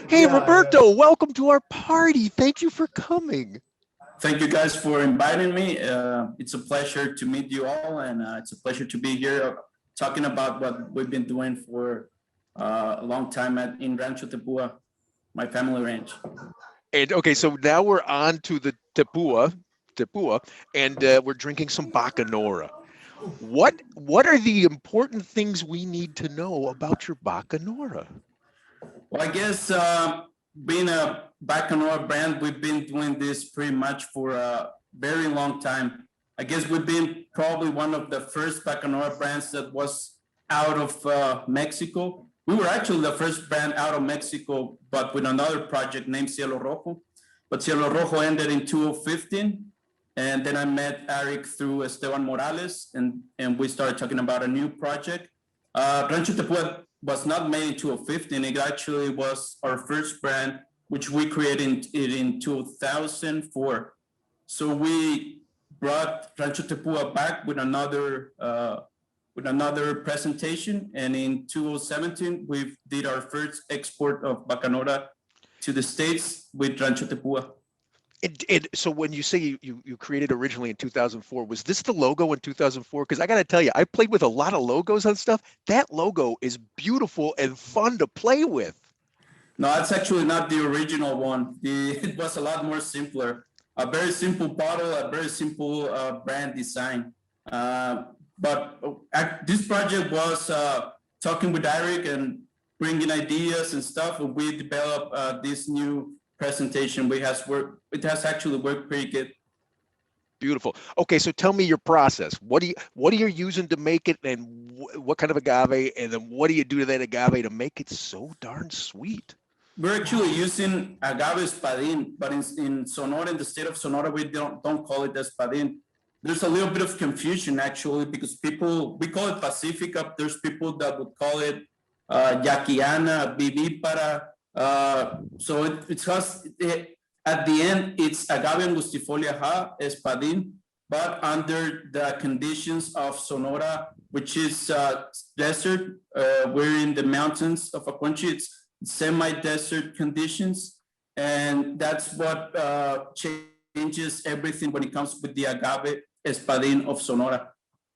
Hey, Roberto, welcome to our party. Thank you for coming. Thank you guys for inviting me. It's a pleasure to meet you all, and it's a pleasure to be here talking about what we've been doing for a long time in Rancho Tepua, my family ranch. And okay, so now we're on to the Tepua, and we're drinking some Bacanora. What are the important things we need to know about your Bacanora? Well, I guess being a Bacanora brand, we've been doing this pretty much for a very long time. I guess we've been probably one of the first Bacanora brands that was out of Mexico. We were actually the first brand out of Mexico, but with another project named Cielo Rojo. But Cielo Rojo ended in 2015. And then I met Arik through Esteban Morales, and we started talking about a new project. Rancho Tepua was not made in 2015. It actually was our first brand, which we created in 2004. So we brought Rancho Tepua back with another presentation, and in 2017 we did our first export of Bacanora to the States with Rancho Tepua. So when you say you created originally in 2004, was this the logo in 2004? Because I got to tell you, I played with a lot of logos and stuff. That logo is beautiful and fun to play with. No, that's actually not the original one. It was a lot more simpler. A very simple bottle, a very simple brand design. But this project was talking with Arik and bringing ideas and stuff. And we developed this new presentation. It has actually worked pretty good. Beautiful. Okay, so tell me your process. What are you using to make it, and what kind of agave, and then what do you do to that agave to make it so darn sweet? We're actually using agave espadín, but in Sonora, in the state of Sonora, we don't call it espadín. There's a little bit of confusion actually because we call it Pacifica. There's people that would call it Yaquiana, Vivipara. So at the end, it's Agave Angustifolia Espadín, but under the conditions of Sonora, which is desert. We're in the mountains of Aconchi. It's semi-desert conditions, and that's what changes everything when it comes with the Agave Espadín of Sonora.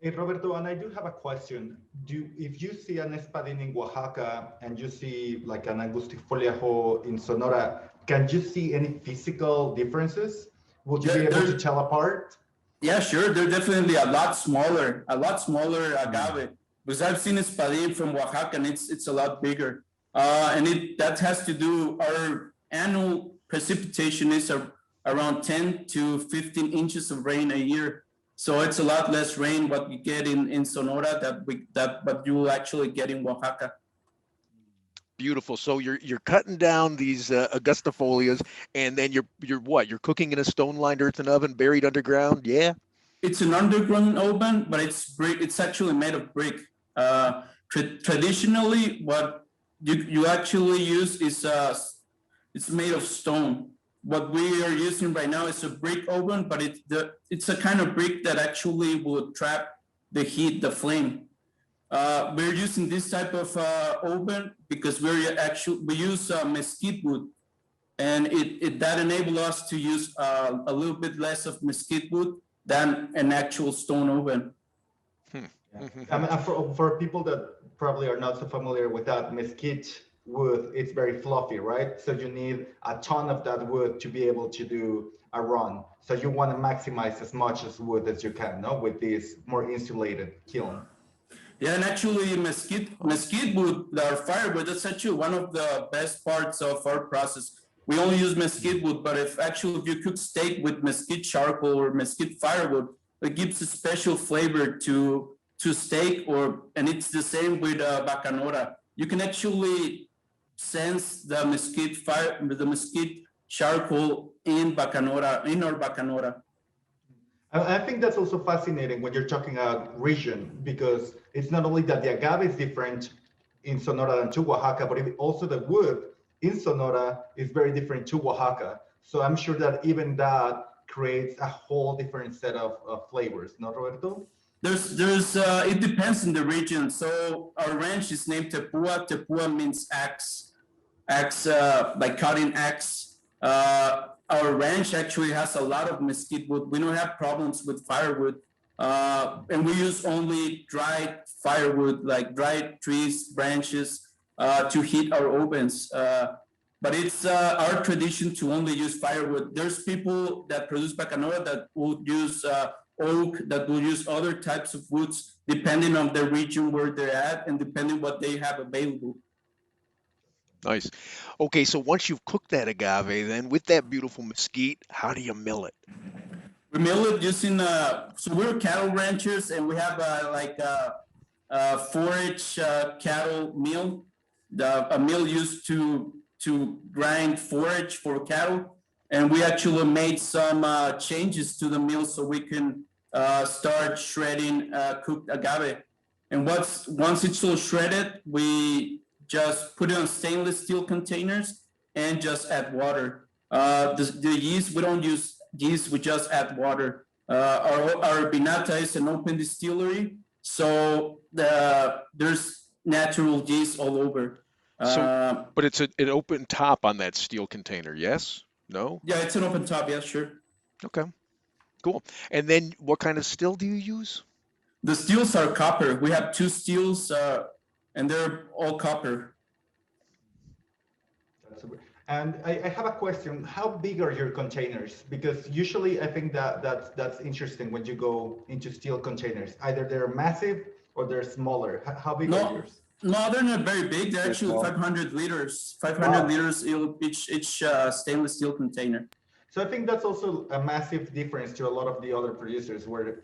Hey, Roberto, and I do have a question. If you see an espadín in Oaxaca and you see like an angustifolia in Sonora, can you see any physical differences? Would you be able to tell apart? Yeah, sure. They're definitely a lot smaller agave. Because I've seen espadín from Oaxaca, and it's a lot bigger. And that has to do, our annual precipitation is around 10 to 15 inches of rain a year. So it's a lot less rain what we get in Sonora but you will actually get in Oaxaca. Beautiful. So you're cutting down these Angustifolias, and then you're cooking in a stone-lined earthen oven buried underground. Yeah. It's an underground oven, but it's actually made of brick. Traditionally, what you actually use is it's made of stone. What we are using right now is a brick oven, but it's a kind of brick that actually will trap the heat, the flame. We're using this type of oven because we use mesquite wood, and that enables us to use a little bit less of mesquite wood than an actual stone oven. Yeah. I mean, for people that probably are not so familiar with that, mesquite wood, it's very fluffy, right? So you need a ton of that wood to be able to do a run. So you want to maximize as much as wood as you can, no? With this more insulated kiln. Yeah, and actually mesquite wood, our firewood, that's actually one of the best parts of our process. We only use mesquite wood, but if you cook steak with mesquite charcoal or mesquite firewood, it gives a special flavor to steak, and it's the same with Bacanora. You can actually sense the mesquite charcoal in our Bacanora. I think that's also fascinating when you're talking about region, because it's not only that the agave is different in Sonora than to Oaxaca, but also the wood in Sonora is very different to Oaxaca. So I'm sure that even that creates a whole different set of flavors, no, Roberto? It depends on the region. So our ranch is named Tepua. Tepua means axe. axe, like cutting axe. Our ranch actually has a lot of mesquite wood. We don't have problems with firewood. And we use only dried firewood, like dried trees, branches, to heat our ovens. But it's our tradition to only use firewood. There's people that produce Bacanora that will use oak, that will use other types of woods, depending on the region where they're at and depending what they have available. Nice. Okay, so once you've cooked that agave, then with that beautiful mesquite, how do you mill it? We mill it using, so we're cattle ranchers and we have like a forage cattle mill, a mill used to grind forage for cattle. And we actually made some changes to the mill so we can start shredding cooked agave. And once it's all shredded, we just put it on stainless steel containers and just add water. The yeast, we don't use yeast, we just add water. Our Binata is an open distillery, so there's natural yeast all over. But it's an open top on that steel container, yes? No? Yeah, it's an open top, yeah, sure. Okay, cool. And then what kind of still do you use? The steels are copper. We have two steels, and they're all copper. And I have a question. How big are your containers? Because usually I think that's interesting when you go into steel containers. Either they're massive or they're smaller. How big are yours? No, they're not very big. They're actually 500 liters. 500 liters each stainless steel container. So I think that's also a massive difference to a lot of the other producers, where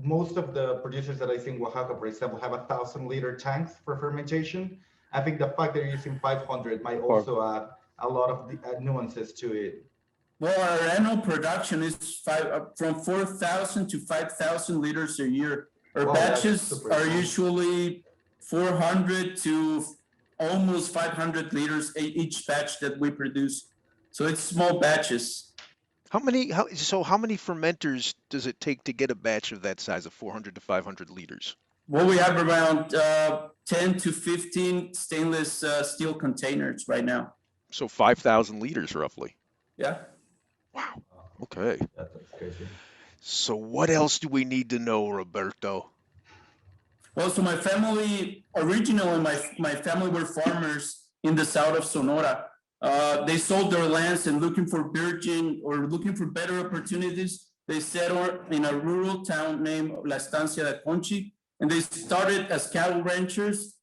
most of the producers that I see in Oaxaca, for example, have 1,000-liter tanks for fermentation. I think the fact that you're using 500 might also add a lot of the nuances to it. Well, our annual production is from 4,000 to 5,000 liters a year. Our batches are usually 400 to almost 500 liters each batch that we produce. So it's small batches. How many fermenters does it take to get a batch of that size of 400 to 500 liters? Well, we have around 10 to 15 stainless steel containers right now. So 5,000 liters roughly. Yeah. Wow. Okay. That's crazy. So what else do we need to know, Roberto? Well, so my family, originally my family were farmers in the south of Sonora. They sold their lands and looking for virgin or looking for better opportunities. They settled in a rural town named La Estancia de Aconchi, and they started as cattle ranchers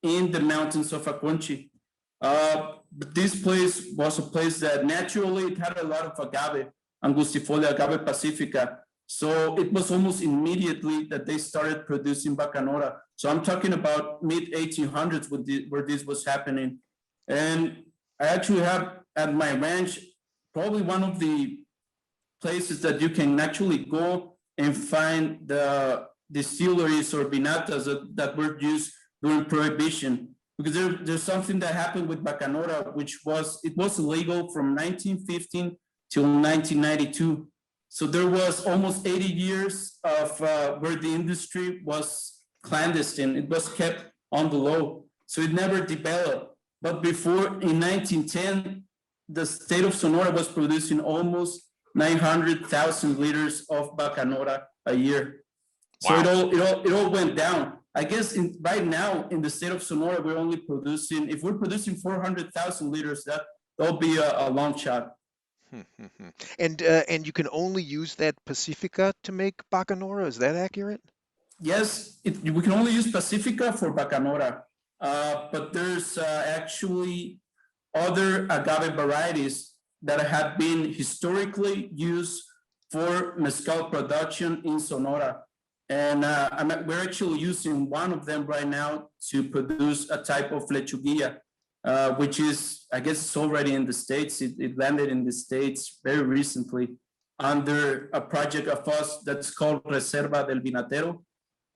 in the mountains of Aconchi. But this place was a place that naturally it had a lot of agave, angustifolia, agave pacifica. So it was almost immediately that they started producing Bacanora. So I'm talking about mid-1800s where this was happening. And I actually have at my ranch probably one of the places that you can actually go and find the distilleries or binatas that were used during Prohibition. Because there's something that happened with Bacanora, which was illegal from 1915 till 1992. So there was almost 80 years of where the industry was clandestine. It was kept on the low. So it never developed. But before, in 1910, the state of Sonora was producing almost 900,000 liters of Bacanora a year. So it all went down. I guess right now in the state of Sonora, we're only producing, if we're producing 400,000 liters, that'll be a long shot. And you can only use that Pacifica to make Bacanora. Is that accurate? Yes, we can only use Pacifica for Bacanora, but there's actually other agave varieties that have been historically used for mezcal production in Sonora. And we're actually using one of them right now to produce a type of lechuguilla, which is, I guess it's already in the States. It landed in the States very recently under a project of us that's called Reserva del Vinatero.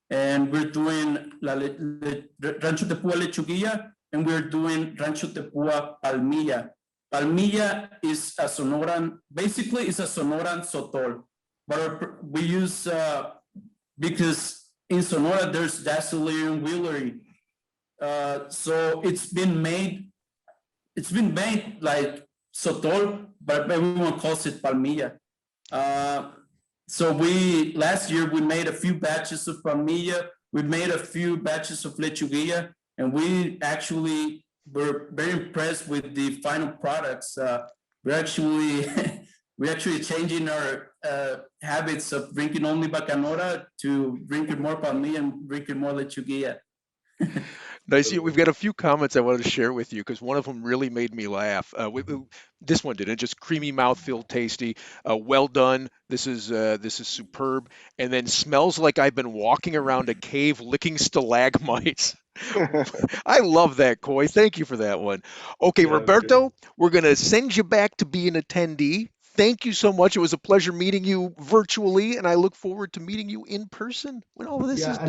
And we're doing Rancho Tepua lechuguilla, and we're doing Rancho Tepua palmilla. Palmilla is a Sonoran, basically it's a Sonoran sotol, but we use, because in Sonora, there's Dasylirium wheelery. So it's been made it's been made like sotol, but everyone calls it palmilla. So last year we made a few batches of palmilla, we made a few batches of lechuguilla, and we actually were very impressed with the final products. We're actually we're actually changing our habits of drinking only Bacanora to drinking more palmilla and drinking more lechuguilla. Nice. We've got a few comments I wanted to share with you because one of them really made me laugh. This one didn't. Just creamy mouthfeel, tasty. Well done. This is superb. And then smells like I've been walking around a cave licking stalagmites. I love that, Coy. Thank you for that one. Okay, Yeah, that's good. Roberto, we're going to send you back to be an attendee. Thank you so much. It was a pleasure meeting you virtually, and I look forward to meeting you in person when all of this Yeah, is and